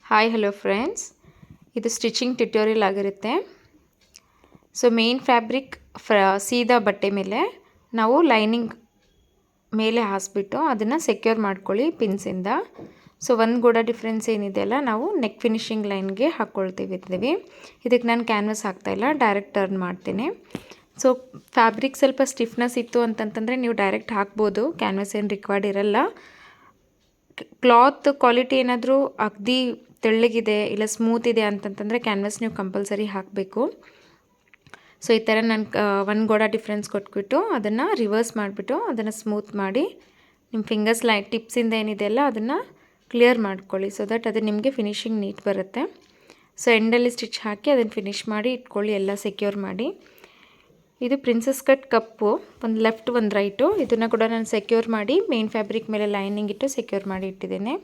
Hi hello friends, ಇದು stitching tutorial ಆಗಿರುತ್ತೆ. So main fabric ಸೀದಾ ಬಟ್ಟೆ ಮೇಲೆ ನಾವು ಲೈನಿಂಗ್ ಮೇಲೆ ಹಾಸ್ಬಿಟ್ಟು ಅದನ್ನು ಸೆಕ್ಯೂರ್ ಮಾಡ್ಕೊಳ್ಳಿ ಪಿನ್ಸಿಂದ. ಸೊ ಒಂದು ಕೂಡ ಡಿಫ್ರೆನ್ಸ್ ಏನಿದೆಯಲ್ಲ, ನಾವು ನೆಕ್ ಫಿನಿಶಿಂಗ್ ಲೈನ್ಗೆ ಹಾಕ್ಕೊಳ್ತೀವಿ. ಇದಕ್ಕೆ ನಾನು ಕ್ಯಾನ್ವಸ್ ಹಾಕ್ತಾಯಿಲ್ಲ, ಡೈರೆಕ್ಟ್ ಟರ್ನ್ ಮಾಡ್ತೀನಿ. ಸೊ ಫ್ಯಾಬ್ರಿಕ್ ಸ್ವಲ್ಪ ಸ್ಟಿಫ್ನೆಸ್ ಇತ್ತು ಅಂತಂತಂದರೆ ನೀವು ಡೈರೆಕ್ಟ್ ಹಾಕ್ಬೋದು, ಕ್ಯಾನ್ವಸ್ ಏನು ರಿಕ್ವೈರ್ಡ್ ಇರಲ್ಲ. ಕ್ಲಾತ್ ಕ್ವಾಲಿಟಿ ಏನಾದರೂ ಅಗದಿ ತೆಳ್ಳಗಿದೆ ಇಲ್ಲ ಸ್ಮೂತ್ ಇದೆ ಅಂತಂತಂದರೆ ಕ್ಯಾನ್ವಸ್ ನೀವು ಕಂಪಲ್ಸರಿ ಹಾಕಬೇಕು. ಸೊ ಈ ಥರ ನಾನು ಒಂದು ಗೋಡ ಡಿಫ್ರೆನ್ಸ್ ಕೊಟ್ಬಿಟ್ಟು ಅದನ್ನು ರಿವರ್ಸ್ ಮಾಡಿಬಿಟ್ಟು ಅದನ್ನು ಸ್ಮೂತ್ ಮಾಡಿ ನಿಮ್ಮ ಫಿಂಗರ್ಸ್ ಟಿಪ್ಸಿಂದ ಏನಿದೆಯಲ್ಲ ಅದನ್ನು ಕ್ಲಿಯರ್ ಮಾಡ್ಕೊಳ್ಳಿ. ಸೊ ದಟ್ ಅದು ನಿಮಗೆ ಫಿನಿಶಿಂಗ್ ನೀಟ್ ಬರುತ್ತೆ. ಸೊ ಎಂಡಲ್ಲಿ ಸ್ಟಿಚ್ ಹಾಕಿ ಅದನ್ನು ಫಿನಿಶ್ ಮಾಡಿ ಇಟ್ಕೊಳ್ಳಿ, ಎಲ್ಲ ಸೆಕ್ಯೂರ್ ಮಾಡಿ. ಇದು ಪ್ರಿನ್ಸಸ್ ಕಟ್ ಕಪ್ಪು, ಒಂದು ಲೆಫ್ಟ್ ಒಂದು ರೈಟು. ಇದನ್ನು ಕೂಡ ನಾನು ಸೆಕ್ಯೂರ್ ಮಾಡಿ ಮೇನ್ ಫ್ಯಾಬ್ರಿಕ್ ಮೇಲೆ ಲೈನಿಂಗ್ ಇಟ್ಟು ಸೆಕ್ಯೂರ್ ಮಾಡಿ ಇಟ್ಟಿದ್ದೇನೆ.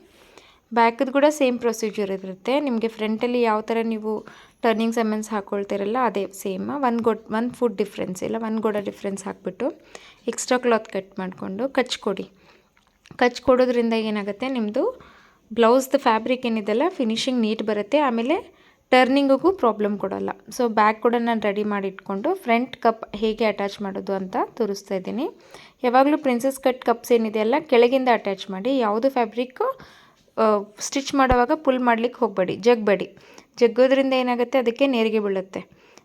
ಬ್ಯಾಕದು ಕೂಡ ಸೇಮ್ ಪ್ರೊಸೀಜರ್ ಇರುತ್ತೆ. ನಿಮಗೆ ಫ್ರಂಟಲ್ಲಿ ಯಾವ ಥರ ನೀವು ಟರ್ನಿಂಗ್ ಸೆಮೆನ್ಸ್ ಹಾಕ್ಕೊಳ್ತಿರಲ್ಲ ಅದೇ ಸೇಮ್. ಒಂದು ಫುಟ್ ಡಿಫ್ರೆನ್ಸ್ ಇಲ್ಲ, ಒಂದು ಗೋಡ ಡಿಫ್ರೆನ್ಸ್ ಹಾಕ್ಬಿಟ್ಟು ಎಕ್ಸ್ಟ್ರಾ ಕ್ಲಾತ್ ಕಟ್ ಮಾಡಿಕೊಂಡು ಕಚ್ ಕೊಡೋದ್ರಿಂದ ಏನಾಗುತ್ತೆ, ನಿಮ್ಮದು ಬ್ಲೌಸ್ದು ಫ್ಯಾಬ್ರಿಕ್ ಏನಿದೆಲ್ಲ ಫಿನಿಶಿಂಗ್ ನೀಟ್ ಬರುತ್ತೆ. ಆಮೇಲೆ ಟರ್ನಿಂಗಿಗೂ ಪ್ರಾಬ್ಲಮ್ ಕೊಡೋಲ್ಲ. ಸೊ ಬ್ಯಾಕ್ ಕೂಡ ನಾನು ರೆಡಿ ಮಾಡಿ ಇಟ್ಕೊಂಡು ಫ್ರಂಟ್ ಕಪ್ ಹೇಗೆ ಅಟ್ಯಾಚ್ ಮಾಡೋದು ಅಂತ ತೋರಿಸ್ತಾ ಇದ್ದೀನಿ. ಯಾವಾಗಲೂ ಪ್ರಿನ್ಸಸ್ ಕಟ್ ಕಪ್ಸ್ ಏನಿದೆಯಲ್ಲ ಕೆಳಗಿಂದ ಅಟ್ಯಾಚ್ ಮಾಡಿ. ಯಾವುದು ಫ್ಯಾಬ್ರಿಕ್ಕು ಸ್ಟಿಚ್ ಮಾಡೋವಾಗ ಪುಲ್ ಮಾಡಲಿಕ್ಕೆ ಹೋಗಬೇಡಿ, ಜಗ್ಗೋದ್ರಿಂದ ಏನಾಗುತ್ತೆ, ಅದಕ್ಕೆ ನೇರಿಗೆ ಬೀಳುತ್ತೆ.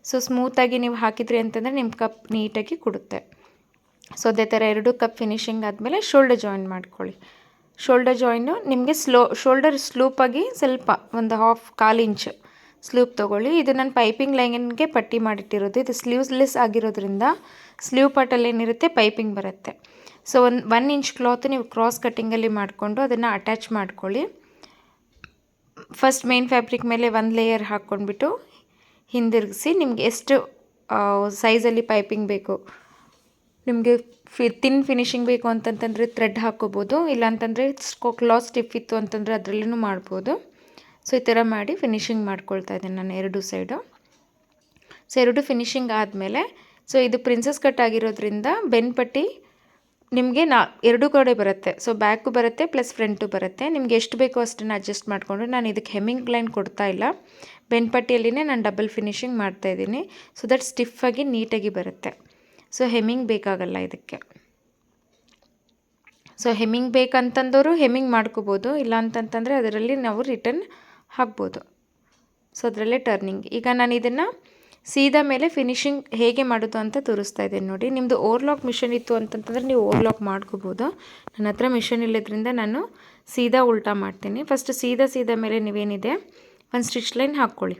ಸೊ ಸ್ಮೂತಾಗಿ ನೀವು ಹಾಕಿದ್ರಿ ಅಂತಂದರೆ ನಿಮ್ಮ ಕಪ್ ನೀಟಾಗಿ ಕೊಡುತ್ತೆ. ಸೊ ಅದೇ ಥರ 2 ಕಪ್ ಫಿನಿಶಿಂಗ್ ಆದಮೇಲೆ ಶೋಲ್ಡರ್ ಜಾಯಿನ್ ಮಾಡ್ಕೊಳ್ಳಿ. ಶೋಲ್ಡರ್ ಜಾಯಿನು ನಿಮಗೆ ಶೋಲ್ಡರ್ ಸ್ಲೂಪಾಗಿ ಸ್ವಲ್ಪ ಒಂದು ಕಾಲು ಇಂಚ್ ಸ್ಲೂಪ್ ತೊಗೊಳ್ಳಿ. ಇದು ನಾನು ಪೈಪಿಂಗ್ ಲೈನ್ಗೆ ಪಟ್ಟಿ ಮಾಡಿಟ್ಟಿರೋದು. ಇದು ಸ್ಲೀವ್ಲೆಸ್ ಆಗಿರೋದ್ರಿಂದ ಸ್ಲೀವ್ ಪಾರ್ಟಲ್ಲಿ ಏನಿರುತ್ತೆ ಪೈಪಿಂಗ್ ಬರುತ್ತೆ. ಸೊ ಒನ್ ಇಂಚ್ ಕ್ಲಾತ್ ನೀವು ಕ್ರಾಸ್ ಕಟ್ಟಿಂಗಲ್ಲಿ ಮಾಡಿಕೊಂಡು ಅದನ್ನು ಅಟ್ಯಾಚ್ ಮಾಡ್ಕೊಳ್ಳಿ. ಫಸ್ಟ್ ಮೇನ್ ಫ್ಯಾಬ್ರಿಕ್ ಮೇಲೆ ಒಂದು ಲೇಯರ್ ಹಾಕ್ಕೊಂಡ್ಬಿಟ್ಟು ಹಿಂದಿರುಗಿಸಿ ನಿಮಗೆ ಎಷ್ಟು ಸೈಜಲ್ಲಿ ಪೈಪಿಂಗ್ ಬೇಕು, ನಿಮಗೆ ತಿನ್ ಫಿನಿಶಿಂಗ್ ಬೇಕು ಅಂತಂತಂದರೆ ಥ್ರೆಡ್ ಹಾಕ್ಕೋಬೋದು, ಇಲ್ಲಾಂತಂದರೆ ಕ್ಲಾತ್ ಸ್ಟಿಫ್ ಇತ್ತು ಅಂತಂದರೆ ಅದರಲ್ಲೂ ಮಾಡ್ಬೋದು. ಸೊ ಈ ಥರ ಮಾಡಿ ಫಿನಿಶಿಂಗ್ ಮಾಡ್ಕೊಳ್ತಾ ಇದ್ದೀನಿ ನಾನು 2 ಸೈಡು. ಸೊ 2 ಫಿನಿಶಿಂಗ್ ಆದಮೇಲೆ, ಸೊ ಇದು ಪ್ರಿನ್ಸಸ್ ಕಟ್ ಆಗಿರೋದ್ರಿಂದ ಬೆನ್ಪಟ್ಟಿ ನಿಮಗೆ 2 ಕಡೆ ಬರುತ್ತೆ. ಸೊ ಬ್ಯಾಕು ಬರುತ್ತೆ ಪ್ಲಸ್ ಫ್ರಂಟು ಬರುತ್ತೆ. ನಿಮಗೆ ಎಷ್ಟು ಬೇಕೋ ಅಷ್ಟನ್ನು ಅಡ್ಜಸ್ಟ್ ಮಾಡಿಕೊಂಡು, ನಾನು ಇದಕ್ಕೆ ಹೆಮ್ಮಿಂಗ್ ಲೈನ್ ಕೊಡ್ತಾ ಇಲ್ಲ, ಬೆನ್ಪಟ್ಟಿಯಲ್ಲಿನೇ ನಾನು ಡಬಲ್ ಫಿನಿಶಿಂಗ್ ಮಾಡ್ತಾಯಿದ್ದೀನಿ. ಸೊ ದಟ್ ಸ್ಟಿಫಾಗಿ ನೀಟಾಗಿ ಬರುತ್ತೆ. ಸೊ ಹೆಮ್ಮಿಂಗ್ ಬೇಕಾಗಲ್ಲ ಇದಕ್ಕೆ. ಸೊ ಹೆಮ್ಮಿಂಗ್ ಬೇಕಂತಂದವರು ಹೆಮ್ಮಿಂಗ್ ಮಾಡ್ಕೋಬೋದು, ಇಲ್ಲ ಅಂತಂತಂದರೆ ಅದರಲ್ಲಿ ನಾವು ರಿಟರ್ನ್ ಹಾಕ್ಬೋದು. ಸೊ ಅದರಲ್ಲೇ ಟರ್ನಿಂಗ್. ಈಗ ನಾನು ಇದನ್ನು ಸೀದಾ ಮೇಲೆ ಫಿನಿಶಿಂಗ್ ಹೇಗೆ ಮಾಡೋದು ಅಂತ ತೋರಿಸ್ತಾ ಇದ್ದೀನಿ ನೋಡಿ. ನಿಮ್ಮದು ಓವರ್ಲಾಕ್ ಮಿಷನ್ ಇತ್ತು ಅಂತಂತಂದರೆ ನೀವು ಓವರ್ಲಾಕ್ ಮಾಡ್ಕೋಬೋದು. ನನ್ನ ಹತ್ರ ಮಿಷನ್ ಇಲ್ಲದ್ರಿಂದ ನಾನು ಸೀದಾ ಉಲ್ಟಾ ಮಾಡ್ತೀನಿ. ಫಸ್ಟ್ ಸೀದಾ ಮೇಲೆ ನೀವೇನಿದೆ ಒಂದು ಸ್ಟಿಚ್ ಲೈನ್ ಹಾಕ್ಕೊಳ್ಳಿ.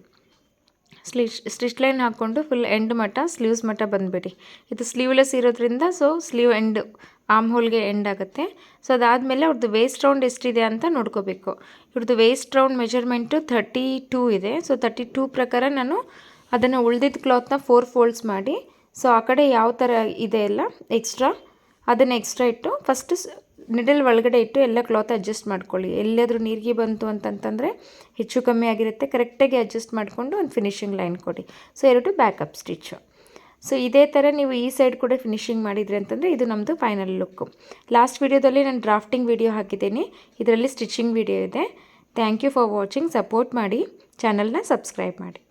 ಸ್ಟಿಚ್ ಲೈನ್ ಹಾಕ್ಕೊಂಡು ಫುಲ್ ಎಂಡ್ ಮಟ್ಟ ಸ್ಲೀವ್ಸ್ ಮಟ್ಟ ಬಂದುಬಿಡಿ. ಇದು ಸ್ಲೀವ್ಲೆಸ್ ಇರೋದ್ರಿಂದ ಸೊ ಸ್ಲೀವ್ ಎಂಡ್ ಆರ್ಮ್ ಹೋಲ್ಗೆ ಎಂಡ್ ಆಗುತ್ತೆ. ಸೊ ಅದಾದಮೇಲೆ ಅವ್ರದ್ದು ವೇಸ್ಟ್ ರೌಂಡ್ ಎಷ್ಟಿದೆ ಅಂತ ನೋಡ್ಕೋಬೇಕು. ಇವ್ರದ್ದು ವೇಸ್ಟ್ ರೌಂಡ್ ಮೆಜರ್ಮೆಂಟು 32 ಇದೆ. ಸೊ 32 ಪ್ರಕಾರ ನಾನು ಅದನ್ನು ಉಳಿದಿದ್ದ ಕ್ಲಾತ್ನ 4 ಫೋಲ್ಡ್ಸ್ ಮಾಡಿ, ಸೊ ಆ ಕಡೆ ಯಾವ ಥರ ಇದೆ ಎಲ್ಲ ಅದನ್ನು ಎಕ್ಸ್ಟ್ರಾ ಇಟ್ಟು ಫಸ್ಟ್ ನಿಡಲ್ ಒಳಗಡೆ ಇಟ್ಟು ಎಲ್ಲ ಕ್ಲಾತ್ ಅಡ್ಜಸ್ಟ್ ಮಾಡ್ಕೊಳ್ಳಿ. ಎಲ್ಲಾದರೂ ನೀರಿಗೆ ಬಂತು ಅಂತಂತಂದರೆ ಹೆಚ್ಚು ಕಮ್ಮಿ ಆಗಿರುತ್ತೆ, ಕರೆಕ್ಟಾಗಿ ಅಡ್ಜಸ್ಟ್ ಮಾಡಿಕೊಂಡು ಒಂದು ಫಿನಿಶಿಂಗ್ ಲೈನ್ ಕೊಡಿ. So 2 backup stitch. ಸೊ ಇದೇ ಥರ ನೀವು ಈ ಸೈಡ್ ಕೂಡ ಫಿನಿಶಿಂಗ್ ಮಾಡಿದ್ರಿ ಅಂತಂದರೆ ಇದು ನಮ್ಮದು ಫೈನಲ್ ಲುಕ್ಕು. ಲಾಸ್ಟ್ ವೀಡಿಯೋದಲ್ಲಿ ನಾನು ಡ್ರಾಫ್ಟಿಂಗ್ ವೀಡಿಯೋ ಹಾಕಿದ್ದೀನಿ, ಇದರಲ್ಲಿ ಸ್ಟಿಚಿಂಗ್ ವೀಡಿಯೋ ಇದೆ. Thank you for watching. Support ಮಾಡಿ, ಚಾನಲ್ನ ಸಬ್ಸ್ಕ್ರೈಬ್ ಮಾಡಿ.